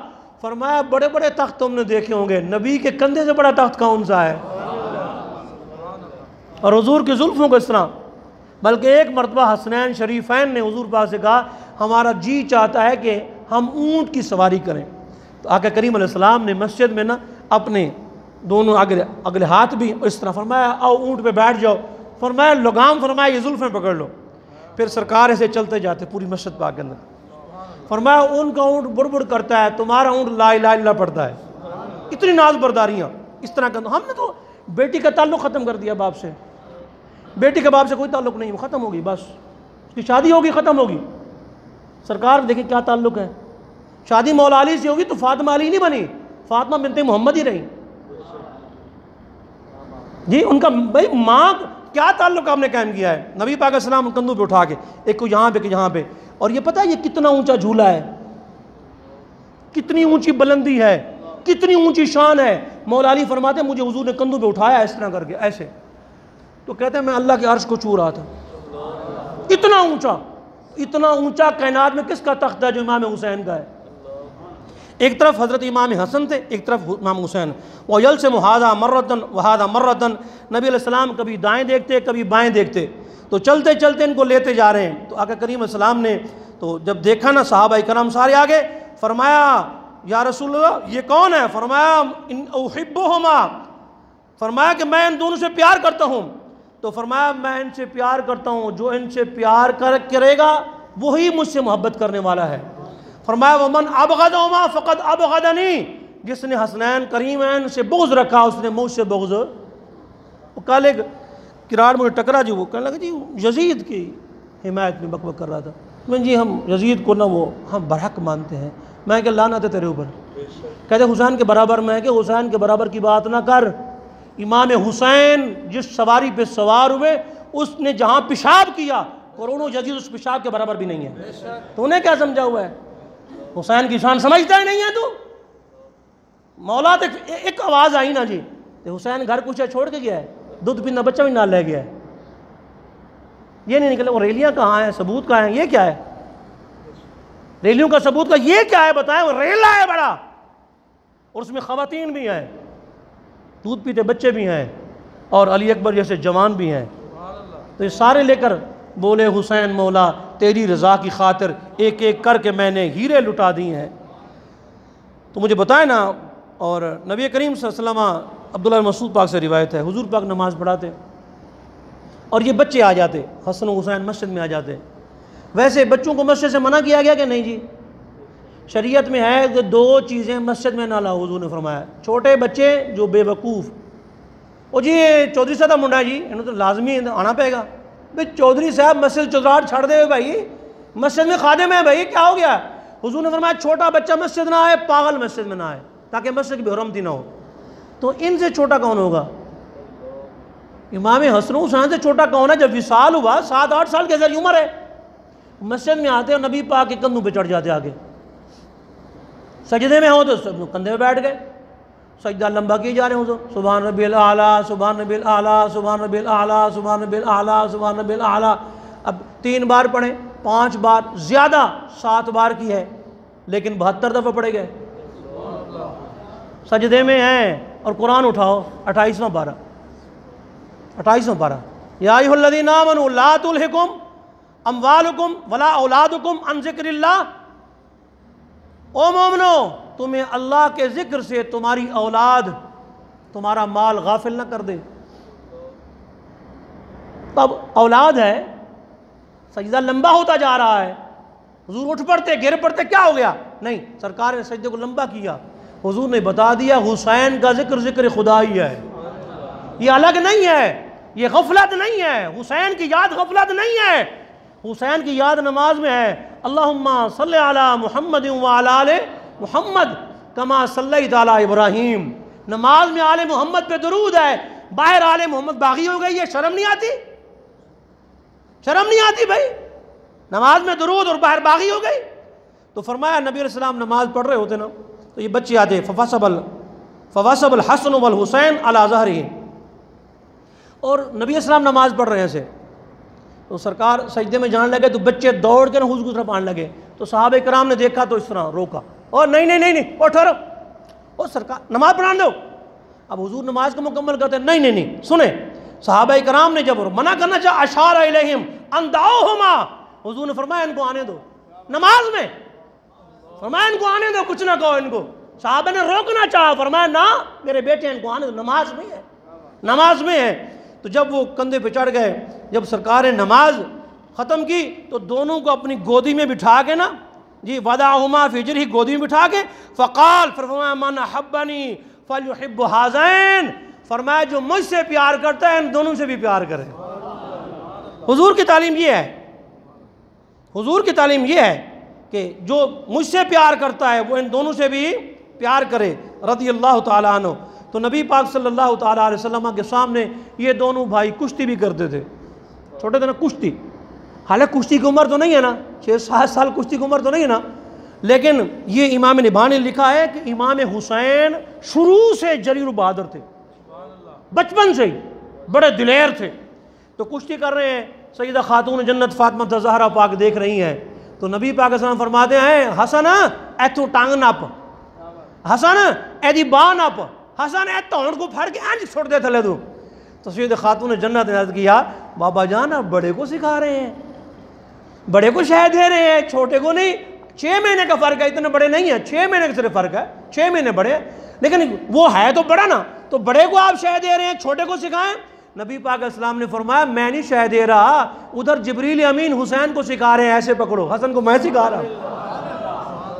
फरमाया बड़े बड़े तख्त तुमने देखे होंगे, नबी के कंधे से बड़ा तख्त कौन सा है। और हुजूर की जुल्फों को इस तरह, बल्कि एक मरतबा हसनैन शरीफैन ने हुजूर पाक से कहा हमारा जी चाहता है कि हम ऊँट की सवारी करें। तो आका करीम अलैहिस्सलाम ने मस्जिद में ना अपने दोनों अगले हाथ भी इस तरह फरमाया, आओ ऊँट पे बैठ जाओ, फरमाया लगाम, फरमाया ये जुल्फ़ें पकड़ लो। फिर सरकार ऐसे चलते जाते पूरी मस्जिद पाक के अंदर, फरमाया उनका ऊँट बुड़बुड़ करता है, तुम्हारा ऊँट ला इलाहा इल्लल्लाह पढ़ता है। इतनी नाज बर्दारियाँ इस तरह कर। हमने तो बेटी का ताल्लुक़ ख़त्म कर दिया बाप से, बेटी के बाप से कोई ताल्लुक़ नहीं, ख़त्म होगी, बस उसकी शादी होगी, ख़त्म होगी। सरकार देखिए क्या ताल्लुक़ है, शादी मौला अली से होगी तो फातिमा अली नहीं बनी, फातिमा बिनते मोहम्मद ही रही जी। उनका भाई माँ क्या ताल्लुक़ आपने कायम किया है। नबी पाक अलैहिस्सलाम कंधों पे उठा के, एक को यहाँ पे, एक यहाँ पे। और ये पता है ये कितना ऊंचा झूला है, कितनी ऊंची बुलंदी है, कितनी ऊंची शान है। मौला अली फरमाते मुझे हुजूर ने कंधों पे उठाया इस तरह करके ऐसे, तो कहते हैं मैं अल्लाह के अर्श को छू रहा था। इतना ऊंचा कायनात में किसका तख्त है जो इमाम हुसैन का है। एक तरफ हज़रत इमाम हसन थे, एक तरफ इमाम हुसैन। वयल से मुहादा मर्रतन वहादा मर्रतन, नबी अलैहिस्सलाम कभी दाएं देखते कभी बाएं देखते, तो चलते चलते इनको लेते जा रहे हैं। तो आका करीम अलैहिस्सलाम ने तो जब देखा ना सहाबा कराम सारे आगे, फरमाया या रसूलल्लाह ये कौन है। फरमाया इन उहिब्बुहुमा, फरमाया कि मैं इन दोनों से प्यार करता हूँ। तो फरमाया मैं इनसे प्यार करता हूँ, जो इनसे प्यार करेगा वही मुझसे मोहब्बत करने वाला है। फरमाया वमन अबगदहुमा फ़क़द अबगदनी, जिसने हसनैन करीमैन से बुग़्ज़ रखा उसने मुझसे बुग़्ज़। वो कल एक किरार मुझे टकरा जी, वो कहने लगा जी यजीद की हिमायत में बकबक कर रहा था। मैं जी हम यजीद को ना वो हम बरहक मानते हैं। मैं क्या लानत है तेरे ऊपर, कहते हुसैन के बराबर में है कि हुसैन के बराबर की बात ना कर। इमाम हुसैन जिस सवारी पे सवार हुए उसने जहाँ पेशाब किया करोड़ों यजीद उस पेशाब के बराबर भी नहीं है। तो उन्हें क्या समझा हुआ है, हुसैन की शान समझता ही नहीं है तू। मौला तो एक आवाज़ आई ना जी, तो हुसैन घर कुछ छोड़ के गया है, दूध पीना बच्चा भी नाल ले गया है, ये नहीं निकले। वो रैलियाँ कहाँ हैं, सबूत कहाँ हैं, ये क्या है, रैलियों का सबूत का ये क्या है बताएं। वो रेला है बड़ा और उसमें ख़वातीन भी हैं, दूध पीते बच्चे भी हैं और अली अकबर जैसे जवान भी हैं। तो ये सारे लेकर बोले हुसैन मौला तेरी रज़ा की खातिर एक एक करके मैंने हीरे लुटा दिए हैं। तो मुझे बताए ना। और नबी करीम सल्लल्लाहु अलैहि वसल्लम अब्दुल्लाह मसूद पाक से रिवायत है, हुजूर पाक नमाज़ पढ़ाते और ये बच्चे आ जाते, हसन हुसैन मस्जिद में आ जाते। वैसे बच्चों को मस्जिद से मना किया गया कि नहीं जी, शरीयत में है कि दो चीज़ें मस्जिद में ना लाओ। हुजूर ने फरमाया छोटे बच्चे जो बेवकूफ़, ओ जी चौधरी साहब का मुंडा है जी, इन्होंने तो लाजमी आना पेगा भाई। चौधरी साहब मस्जिद चौधराट छड़ दे भाई, मस्जिद में खादिम है भाई, क्या हो गया। हुजूर ने फरमाया छोटा बच्चा मस्जिद ना आए, पागल मस्जिद में ना आए, ताकि मस्जिद की बेहरमती ना हो। तो इनसे छोटा कौन होगा, इमाम हसन हुसैन से छोटा कौन है। जब विसाल हुआ 7-8 साल की जरी उम्र है, मस्जिद में आते और नबी पाक के कंधों पे चढ़ जाते, आगे सजदे में हो तो सब कंधे पे बैठ गए, सजदा लंबा किए जा रहे हो। सुभान रब्बिल आला सुभान रब्बिल आला सुभान रब्बिल आला सुभान रब्बिल आला सुभान रब्बिल आला। अब 3 बार पढ़े, 5 बार, ज़्यादा 7 बार की है, लेकिन 72 दफ़ा पढ़े गए। सजदे में हैं और कुरान उठाओ 28वां पारा, 28वां पारा। या अय्युहल्लज़ीना आमनू ला तुल्हिकुम अम्वालुकुम वला औलादुकुम अन ज़िक्रिल्लाह। ओ मोमिनो तुम्हें अल्लाह के ज़िक्र से तुम्हारी औलाद तुम्हारा माल गाफिल ना कर दे। तब औलाद है, सजदा लंबा होता जा रहा है, हुजूर उठ पड़ते गिर पड़ते, क्या हो गया, नहीं, सरकार ने सजदे को लंबा किया। हुजूर ने बता दिया हुसैन का ज़िक्र खुदा ही है, ये अलग नहीं है, ये गफलत नहीं है, हुसैन की याद गफलत नहीं है। हुसैन की याद नमाज में है, अल्लाहुम्मा सल्लि अला मुहम्मद व अला आले मुहम्मद कमा सल्लैता अला इब्राहीम। नमाज में आले मोहम्मद पे दुरूद है, बाहर आले मोहम्मद बागी हो गई, ये शर्म नहीं आती, शर्म नहीं आती भाई, नमाज में दुरूद और बाहर बागी हो गई। तो फरमाया नबी अलैहिस्सलाम नमाज पढ़ रहे होते ना, तो ये बच्चे आते, फवसबल हसन वल हुसैन अला ज़हरिही, और नबी अलैहिस्सलाम नमाज पढ़ रहे हैं। तो सरकार सजदे में जाने लगे तो बच्चे दौड़ के ना हुजूर की तरफ आने लगे। तो सहाबा कराम ने देखा तो इस तरह रोका, और नहीं नहीं नहीं नहीं और ठहरो, और सरकार नमाज पढ़ा दो। अब हुजूर नमाज को मुकम्मल करते, नहीं नहीं नहीं सुने। सहाबा कराम ने जब मना करना चाहा, अशारा इलैहिम अन दाऊहुमा, हुजूर ने फरमाया इनको आने दो, नमाज में। फरमाया इनको आने दो, कुछ ना कहो इनको। साहबा ने रोकना चाहा, फरमाया ना मेरे बेटे इनको आने दो, नमाज में है, नमाज में है। तो जब वो कंधे पे चढ़ गए, जब सरकार ने नमाज ख़त्म की तो दोनों को अपनी गोदी में बिठा के ना जी, वदाहुमा फिजर ही, गोदी में बिठा के, फ़क़ाल, फरमाया मन हब्बनी फलयुहिब्बु हाज़ैन, फरमाया जो मुझसे प्यार करता है इन दोनों से भी प्यार करे। हुजूर की तालीम ये है, हुजूर की तालीम ये है कि जो मुझसे प्यार करता है वो इन दोनों से भी प्यार करे, रज़ियल्लाहु ताला अन्हु। तो नबी पाक सल्लल्लाहु ताला अलैहि वसल्लम के सामने ये दोनों भाई कुश्ती भी करते थे, छोटे थे ना, कुश्ती। हालांकि कुश्ती की उम्र तो नहीं है ना, 6-7 साल कुश्ती की उम्र तो नहीं है ना, लेकिन ये इमाम निभानी ने लिखा है कि इमाम हुसैन शुरू से जरीर बहादुर थे, बचपन से ही बड़े दिलेर थे। तो कुश्ती कर रहे हैं, सैयदा खातून जन्नत फातिमा ज़हरा पाक देख रही हैं। तो नबी पाक सल्लल्लाहु अलैहि वसल्लम फरमाते हैं, हसन ऐथू टांग नप, हसन एदी बाह नप, हसन ए धौड़ को फड़ के इंज छोड़ दे थले तू। तो सैयदा खातून जन्नत ने अर्ज़ किया, बाबा जान आप बड़े को सिखा रहे हैं, बड़े को शह दे रहे हैं, छोटे को नहीं। 6 महीने का फ़र्क है, इतने बड़े नहीं है, 6 महीने का सिर्फ फ़र्क है, 6 महीने बड़े हैं, लेकिन वो है तो बड़ा ना, तो बड़े को आप शह दे रहे हैं, छोटे को सिखाएं। नबी पाक इस्लाम ने फरमाया मैं नहीं शह दे रहा, उधर जिब्रील अमीन हुसैन को सिखा रहे हैं, ऐसे पकड़ो, हसन को मैं सिखा रहा हूँ।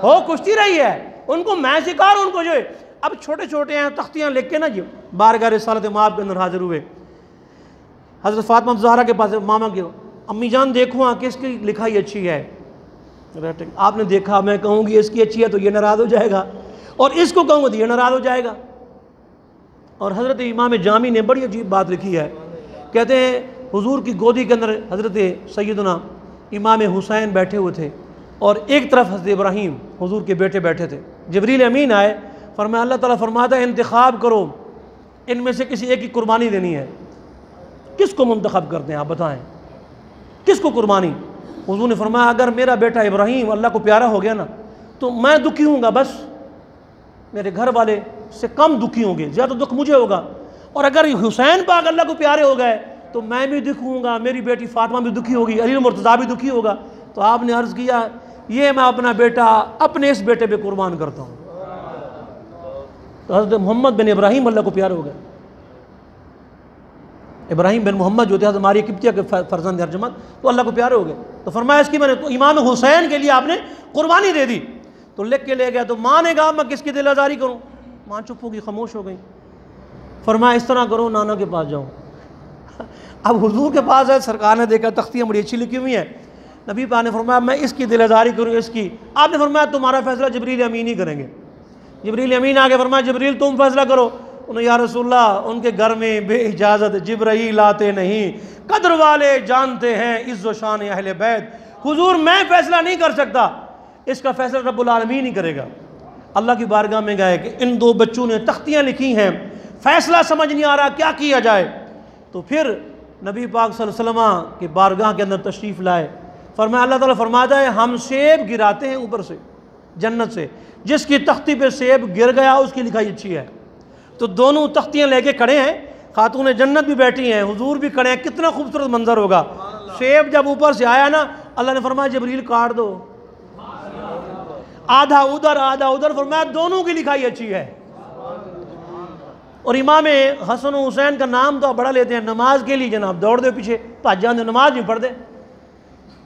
हो कुश्ती रही है, उनको मैं सिखा रहा हूँ, उनको जो अब छोटे छोटे हैं तख्तियाँ लिख के ना जी बारगाह रिसालत माब के अंदर हाजिर हुए। हज़रत फातिमा ज़हरा के पास मामा की, अम्मी जान देखो हाँ किसकी लिखाई अच्छी है। आपने देखा, मैं कहूँगी इसकी अच्छी है तो ये नाराज़ हो जाएगा, और इसको कहूँगा तो ये नाराज़ हो जाएगा। और हज़रत इमाम जामी ने बड़ी अजीब बात लिखी है, कहते हैं हुजूर की गोदी के अंदर हज़रत सैयदना इमाम हुसैन बैठे हुए थे और एक तरफ हज़रत इब्राहीम हुजूर के बेटे बैठे थे। जिब्रील अमीन आए, फरमाया अल्लाह ताला फरमाता है इंतखाब करो, इनमें से किसी एक की कुर्बानी देनी है, किसको मुंतखब करते हैं आप बताएं, किसको कुर्बानी। हुजूर ने फरमाया अगर मेरा बेटा इब्राहीम अल्लाह को प्यारा हो गया ना तो मैं दुखी हूँगा, बस मेरे घर वाले से कम दुखी होंगे, ज़्यादा दुख मुझे होगा। और अगर हुसैन पाक अल्लाह को प्यारे हो गए तो मैं भी दुखी हूँगा, मेरी बेटी फातिमा भी दुखी होगी, अली मुर्तज़ा भी दुखी होगा। तो आपने अर्ज़ किया ये मैं अपना बेटा अपने इस बेटे पे कुर्बान करता हूँ। तो हज़रत मोहम्मद बिन इब्राहीम अल्लाह को प्यारे हो गए, इब्राहीम बिन मोहम्मद जो थे हमारी किब्तिया के फर्जंद अर्जमत, तो अल्लाह को प्यारे हो गए। तो फरमाया इसकी मैंने तो इमाम हुसैन के लिए आपने कुर्बानी दे दी। तो लिख के ले गया, तो माँ ने कहा मैं किसकी दिल आज़ारी करूँ, माँ चुप होगी, खामोश हो गई। फरमाया इस तरह करो नाना के पास जाओ। अब हुजूर के पास है, सरकार ने देखा तख्तियाँ बड़ी अच्छी लिखी हुई हैं, नबी पाक ने फरमाया मैं इसकी दिल आज़ारी करूँ, इसकी। आपने फरमाया तुम्हारा फैसला जिब्रील अमीन ही करेंगे। जिब्रील अमीन आगे फरमाया जिब्रील तुम फैसला करो। उन्हें या रसूलल्लाह उनके घर में बे इजाज़त जिब्राईल आते नहीं, कदर वाले जानते हैं इज़्ज़ो शान अहले बैत। हुजूर मैं फैसला नहीं कर सकता, इसका फैसला रब्बुल आलमीन ही करेगा। अल्लाह की बारगाह में गए कि इन दो बच्चों ने तख्तियाँ लिखी हैं, फैसला समझ नहीं आ रहा क्या किया जाए। तो फिर नबी पाक सल्लल्लाहु अलैहि वसल्लम की बारगाह के अंदर तशरीफ़ लाए। फरमाया अल्लाह ताला फरमाता है हम सेब गिराते हैं ऊपर से जन्नत से, जिसकी तख्ती पे सेब गिर गया उसकी लिखाई अच्छी है। तो दोनों तख्तियाँ लेके खड़े हैं, खातून जन्नत भी बैठी हैं, हुजूर भी खड़े हैं, कितना खूबसूरत मंजर होगा। सेब जब ऊपर से आया ना, अल्लाह ने फरमाया जिब्रील काट दो, आधा उधर आधा उधर, फरमाया दोनों की लिखाई अच्छी है। और इमाम हसन हुसैन का नाम तो बड़ा लेते हैं, नमाज के लिए जनाब दौड़ दे पीछे, भज जाते, नमाज भी पढ़ दे।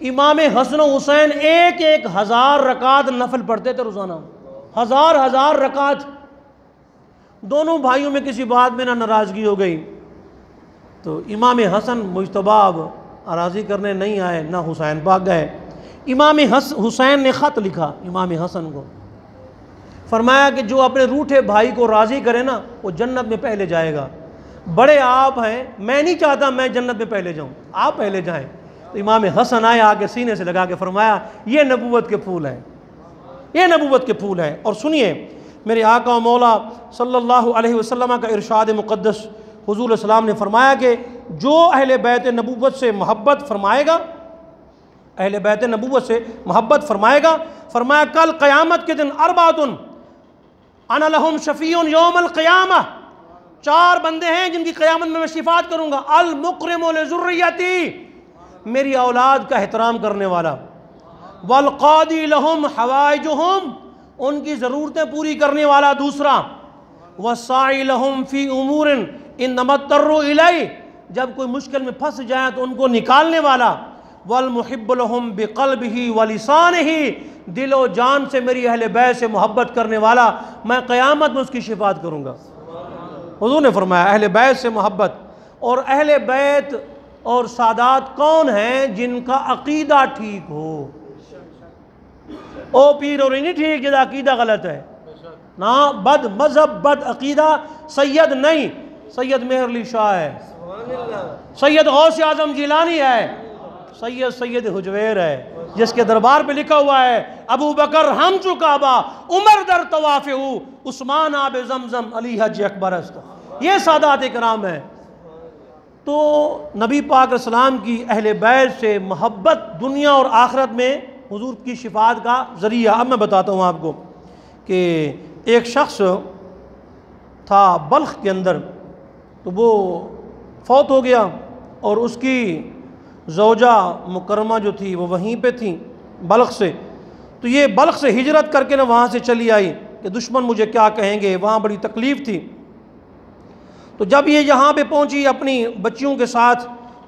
इमाम हसन हुसैन एक एक 1000 रकात नफल पढ़ते थे रोज़ाना, 1000 रकात। दोनों भाइयों में किसी बात में ना नाराज़गी हो गई, तो इमाम हसन मुजतबाब अराज़ी करने नहीं आए, ना हुसैन पाक गए। इमाम हुसैन ने ख़त लिखा इमाम हसन को, फरमाया कि जो अपने रूठे भाई को राज़ी करे ना वो जन्नत में पहले जाएगा। बड़े आप हैं, मैं नहीं चाहता मैं जन्नत में पहले जाऊँ, आप पहले जाएँ। तो इमाम हसन आए, आके सीने से लगा के फरमाया ये नबूवत के फूल हैं, ये नबूवत के फूल हैं। और सुनिए मेरे आका मौला सल्लल्लाहु अलैहि वसल्लम का इरशाद मुक़द्दस, हुज़ूर सल्लल्लाहु अलैहि वसल्लम ने फरमाया कि जो अहले बैत नबूवत से मोहब्बत फरमाएगा, अहले बैत नबूवत से मोहब्बत फरमाएगा, फरमाया कल क़यामत के दिन अरबातुन अना लहुम शफ़ीउन यौमल क़यामा, 4 बंदे हैं जिनकी क़यामत में मैं शिफात करूँगा। अल मुक़रिमु लिज़ुर्रियती, मेरी औलाद का एहतराम करने वाला, वल क़ादी लहुम हवाइजुहुम, उनकी ज़रूरतें पूरी करने वाला दूसरा, वसाई लहुम फ़ी उमूरिन इन्नमत्तर्रु इलैहि, जब कोई मुश्किल में फंस जाए तो उनको निकालने वाला, वल मुहिब्बु लहुम बिक़ल्बिही व लिसानिही, दिलो जान से मेरी अहले बैत से मोहब्बत करने वाला मैं क़यामत में उसकी शिफात करूँगा। हुज़ूर ने फरमाया अहले बैत से मोहब्बत। और अहले बैत और सादात कौन हैं? जिनका अक़ीदा ठीक हो। ओ पीर और नहीं ठीक जिदा अक़ीदा गलत है ना, बद मज़हब बद अक़ीदा सैयद नहीं, सैयद मेहर अली शाह है, सैयद गौस आज़म जिलानी है, सैयद हुजवेर है, जिसके दरबार पे लिखा हुआ है अबू बकर हम चुकाबा, उमर दर तवाफ़े हु, उस्मान आब ज़मज़म, अली हज अकबर अस्त। ये सादात इकराम है। तो नबी पाक अलैहिस्सलाम की अहले बैत से मोहब्बत दुनिया और आखिरत में हुजूर की शिफात का ज़रिया। अब मैं बताता हूँ आपको कि एक शख्स था बल्ख के अंदर, तो वो फौत हो गया और उसकी ज़ौजा मुकरमा जो थी वो वहीं पे थी बल्ख से। तो ये बल्ख से हिजरत करके ना वहाँ से चली आई कि दुश्मन मुझे क्या कहेंगे, वहाँ बड़ी तकलीफ़ थी। तो जब ये यहाँ पे पहुँची अपनी बच्चियों के साथ,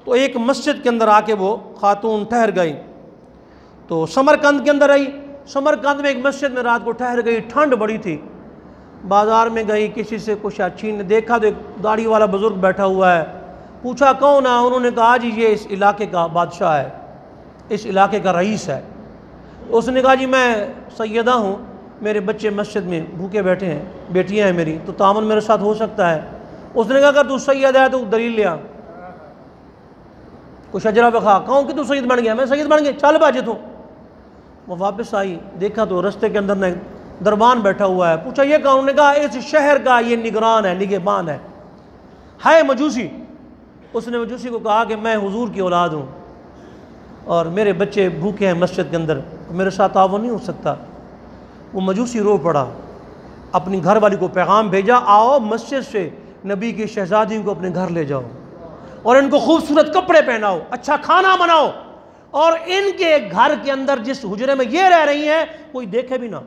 तो एक मस्जिद के अंदर आके वो खातून ठहर गई। तो समरकंद के अंदर आई, समरकंद में एक मस्जिद में रात को ठहर गई, ठंड बड़ी थी। बाज़ार में गई, किसी से कुछ छीन देखा तो एक दाढ़ी वाला बुज़ुर्ग बैठा हुआ है, पूछा कौन है? उन्होंने कहा जी ये इस इलाके का बादशाह है, इस इलाके का रईस है। उसने कहा जी मैं सैयदा हूँ, मेरे बच्चे मस्जिद में भूखे बैठे हैं, बेटियाँ हैं मेरी, तो तामन मेरे साथ हो सकता है। उसने कहा अगर तू सैयद है तो दलील ले आ, कुछ अजरा बखा, कहूँ कि तू सैयद बन गया, मैं सैयद बन गया, चल बाजे तू। वो वापस आई, देखा तो रास्ते के अंदर न दरबान बैठा हुआ है। पूछा ये कौन? ने कहा इस शहर का ये निगरान है, निगहबान है मजूसी। उसने मजूसी को कहा कि मैं हुजूर की औलाद हूँ और मेरे बच्चे भूखे हैं मस्जिद के अंदर, मेरे साथ तावन नहीं हो सकता। वो मजूसी रो पड़ा, अपनी घर वाली को पैगाम भेजा, आओ मस्जिद से नबी की शहजादी को अपने घर ले जाओ और इनको खूबसूरत कपड़े पहनाओ, अच्छा खाना बनाओ, और इनके घर के अंदर जिस हुजरे में ये रह रही हैं कोई देखे भी ना।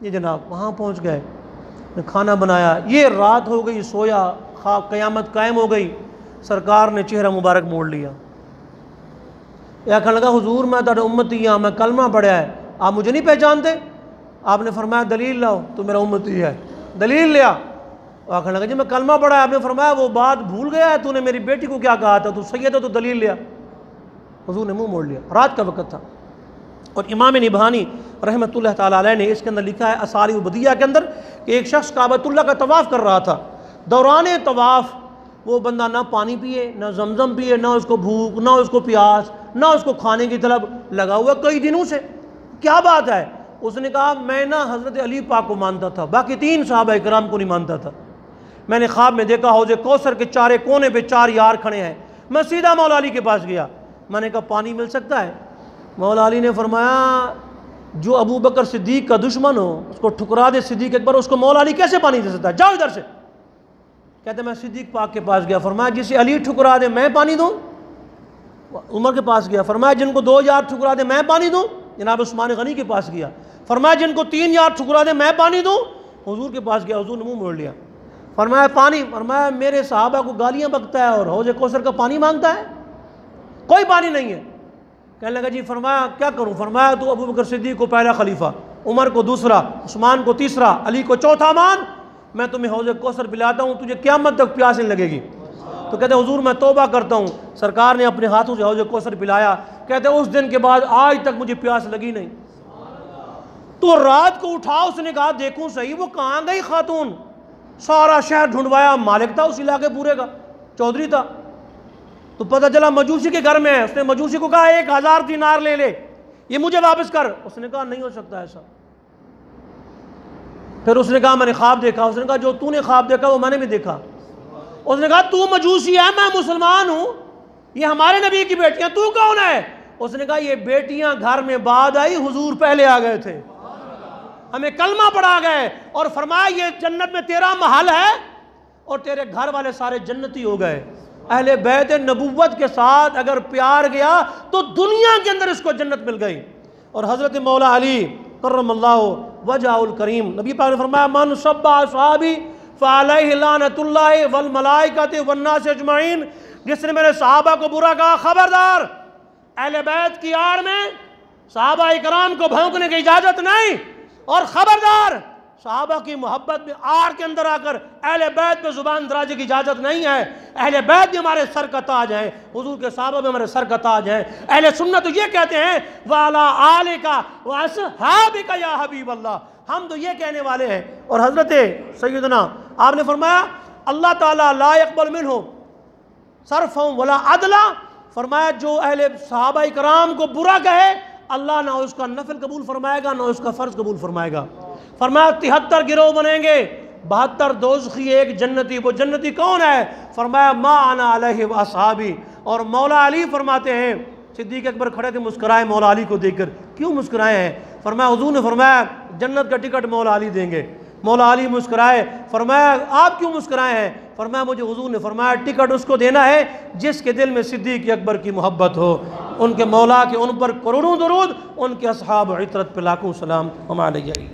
ये जनाब वहाँ पहुँच गए, खाना बनाया, ये रात हो गई, सोया, क़यामत कायम हो गई। सरकार ने चेहरा मुबारक मोड़ लिया, या कहने लगा हुजूर मैं तेरे उम्मती हाँ, मैं कलमा पढ़ा है, आप मुझे नहीं पहचानते? आपने फरमाया दलील लाओ, तो मेरा उम्मती है, दलील लिया। कहने लगा जी मैं कलमा पढ़ा है। आपने फरमाया वो बात भूल गया है, तूने मेरी बेटी को क्या कहा था, तू सैयद है तो दलील लिया। हुजूर ने मुंह मोड़ लिया, रात का वक़्त था। और इमाम निभानी रहमतुल्लाह ताला अलैह ने इसके अंदर लिखा है असाली बदिया के अंदर कि एक शख्स काबतुल्लाह का तवाफ़ कर रहा था। दौरान तवाफ़ वो बंदा ना पानी पिए, ना जमजम पिए, ना उसको भूख, ना उसको प्यास, ना उसको खाने की तलब, लगा हुआ कई दिनों से। क्या बात है? उसने कहा मैं ना हज़रत अली पाक को मानता था, बाकी 3 सहाबा इकराम को नहीं मानता था। मैंने ख्वाब में देखा हौज़े कौसर के चारे कोने पे 4 यार खड़े हैं। मैं सीधा मौला अली के पास गया, मैंने कहा पानी मिल सकता है? मौला अली ने फरमाया जो अबू बकर सिद्दीक का दुश्मन हो उसको ठुकरा दे सिद्दीक अकबर, उसको मौला अली कैसे पानी दे सकता है? जाओ इधर से। कहते मैं सिद्दीक पाक के पास गया, फरमाया जिसे अली ठुकरा दे मैं पानी दूँ। उमर के पास गया, फरमाया जिनको 2 यार ठुकरा दे मैं पानी दूँ। जनाब उस्मान गनी के पास गया, फरमाया जिनको 3 यार ठुकरा दे मैं पानी दूँ। हुजूर के पास गया, हुजूर ने मुँह मोड़ लिया, फरमाया पानी। फरमाया मेरे सहाबा को गालियाँ बकता है और हौज़े कौसर का पानी मांगता है, कोई पानी नहीं है। कहने लगा जी, फरमाया क्या करूँ? फरमाया तू अबू बकर सिद्दीक को पहला खलीफा, उमर को दूसरा, उस्मान को तीसरा, अली को चौथा मान, मैं तुम्हें हौज़े कौसर पिलाता हूँ, तुझे क़यामत तक प्यास नहीं लगेगी। तो कहते हुजूर मैं तौबा करता हूँ, सरकार ने अपने हाथों से हौज़े कौसर पिलाया। कहते उस दिन के बाद आज तक मुझे प्यास लगी नहीं। तो रात को उठा, उसने कहा देखूँ सही वो कहाँ गई खातून। सारा शहर ढूंढवाया, मालिक था उस इलाके पूरे का, चौधरी था। तो पता चला मजूसी के घर में है। उसने मजूसी को कहा 1000 दीनार ले ले, ये मुझे वापस कर। उसने कहा नहीं हो सकता ऐसा। फिर उसने कहा मैंने ख्वाब देखा। उसने कहा जो तूने ख्वाब देखा वो मैंने भी देखा। उसने कहा तू मजूसी है, मैं मुसलमान हूं, ये हमारे नबी की बेटियां, तू कौन है? उसने कहा ये बेटियां घर में बाद आई, हुजूर पहले आ गए थे, हमें कलमा पढ़ा गए और फरमाया ये जन्नत में तेरा महल है और तेरे घर वाले सारे जन्नती हो गए। अहले बैत नबुव्वत के साथ अगर प्यार गया तो दुनिया के अंदर इसको जन्नत मिल गई। और हज़रत मौला अली करमल्लाहु वजहुल करीम, नबी पाक ने फरमाया मन सब्बा असहाबी फअलैहि लानतुल्लाहि वल मलाइकति वन्नास अजमईन, जिसने मेरे सहाबा को बुरा कहा, खबरदार, अहले बैत की आड़ में सहाबा इकराम को भौंकने की इजाज़त नहीं, और खबरदार सहाबा की मोहब्बत में आड़ के अंदर आकर अहले बैत पे ज़ुबान दराजे की इजाज़त नहीं है। अहले बैत भी हमारे सर का ताज है, हुजूर के सहाबा भी हमारे सर का ताज है। अहले सुन्नत तो ये कहते हैं वाला आले का व अस्हाबिका या हबीब अल्लाह, हम तो ये कहने वाले हैं। और हज़रत सैयदना आपने फरमाया अल्लाह ताला ला यक़बल मिन्हु सर्फ़न वला अदला, फरमाया जो अहले सहाबा इकराम को बुरा कहे अल्लाह ना उसका नफल कबूल फरमाएगा ना उसका फ़र्ज कबूल फरमाएगा। फरमाया 73 गिरोह बनेंगे, 72 दोज़खी, एक जन्नती। वो जन्नती कौन है? फरमाया मा अना अलैहि व असहाबी। और मौला अली फरमाते हैं, सिद्दीक़ अकबर खड़े थे, मुस्कुराए मौला अली को देखकर। क्यों मुस्कुराए हैं? फरमाया हुज़ूर ने फरमाया जन्नत का टिकट मौला अली देंगे। मौला अली मुस्कुराए, फरमाया आप क्यों मुस्कुराए हैं? फरमाया मुझे हुज़ूर ने फरमाया टिकट उसको देना है जिसके दिल में सिद्दीक़ अकबर की मोहब्बत हो, उनके मौला के उन पर करोड़ों दरूद, उनके असहाब इतरत पे लाखों सलाम।